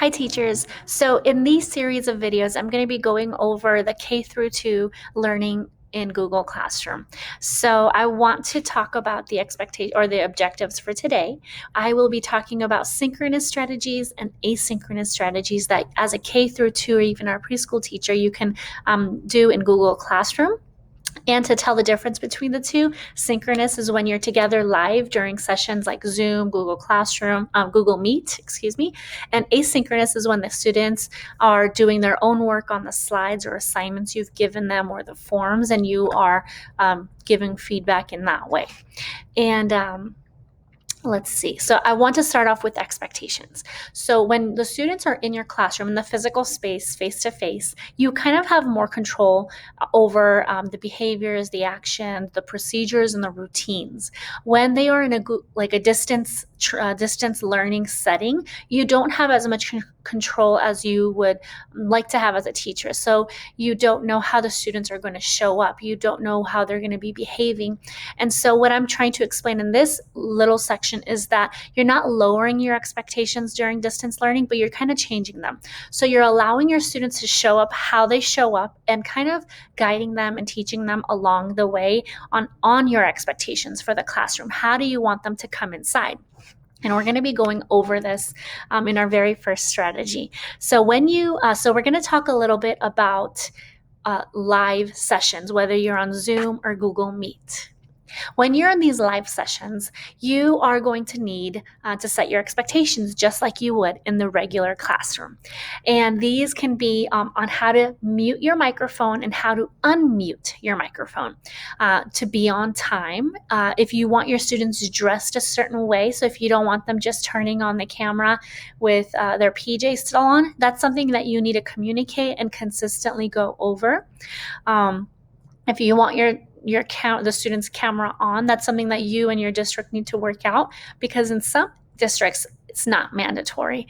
Hi teachers. So in these series of videos, I'm going to be going over the K-2 learning in Google Classroom. So I want to talk about the expectation or the objectives for today. I will be talking about synchronous strategies and asynchronous strategies that as a K-2 or even our preschool teacher, you can do in Google Classroom. And to tell the difference between the two, synchronous is when you're together live during sessions like Zoom, Google Classroom, Google Meet, and asynchronous is when the students are doing their own work on the slides or assignments you've given them or the forms, and you are giving feedback in that way. And let's see. So I want to start off with expectations. So when the students are in your classroom in the physical space, face to face, you kind of have more control over the behaviors, the actions, the procedures, and the routines. When they are in a distance learning setting, you don't have as much control as you would like to have as a teacher. So you don't know how the students are going to show up. You don't know how they're going to be behaving. And so what I'm trying to explain in this little section is that you're not lowering your expectations during distance learning, but you're kind of changing them. So you're allowing your students to show up how they show up and kind of guiding them and teaching them along the way on your expectations for the classroom. How do you want them to come inside? And we're going to be going over this in our very first strategy. So we're going to talk a little bit about live sessions, whether you're on Zoom or Google Meet. When you're in these live sessions, you are going to need to set your expectations just like you would in the regular classroom. And these can be on how to mute your microphone and how to unmute your microphone to be on time. If you want your students dressed a certain way, so if you don't want them just turning on the camera with their PJs still on, that's something that you need to communicate and consistently go over. If you want the student's camera on, that's something that you and your district need to work out, because in some districts it's not mandatory.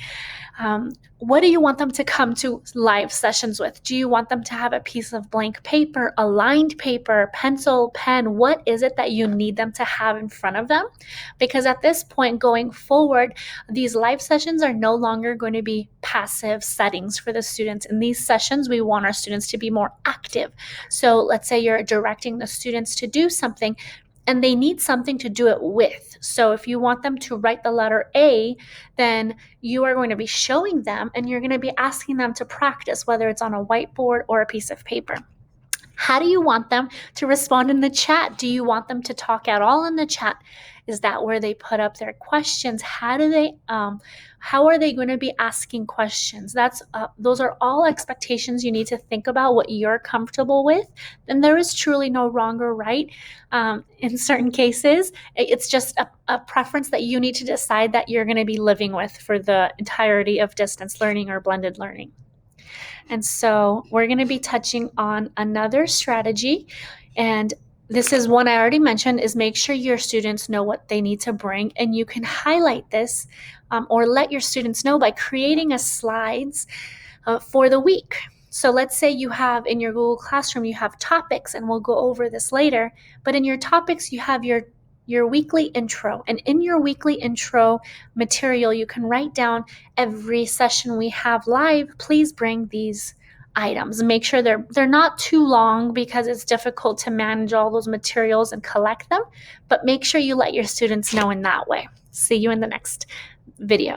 What do you want them to come to live sessions with? Do you want them to have a piece of blank paper, a lined paper, pencil, pen? What is it that you need them to have in front of them? Because at this point going forward, these live sessions are no longer going to be passive settings for the students. In these sessions, we want our students to be more active. So let's say you're directing the students to do something and they need something to do it with. So if you want them to write the letter A, then you are going to be showing them and you're going to be asking them to practice, whether it's on a whiteboard or a piece of paper. How do you want them to respond in the chat? Do you want them to talk at all in the chat? Is that where they put up their questions? How are they going to be asking questions? Those are all expectations you need to think about, what you're comfortable with. And there is truly no wrong or right. In certain cases, it's just a preference that you need to decide that you're going to be living with for the entirety of distance learning or blended learning. And so we're going to be touching on another strategy, and this is one I already mentioned, is make sure your students know what they need to bring, and you can highlight this or let your students know by creating a slides for the week. So let's say you have in your Google Classroom, you have topics, and we'll go over this later, but in your topics, you have your weekly intro. And in your weekly intro material, you can write down every session we have live, please bring these items. Make sure they're not too long because it's difficult to manage all those materials and collect them, but make sure you let your students know in that way. See you in the next video.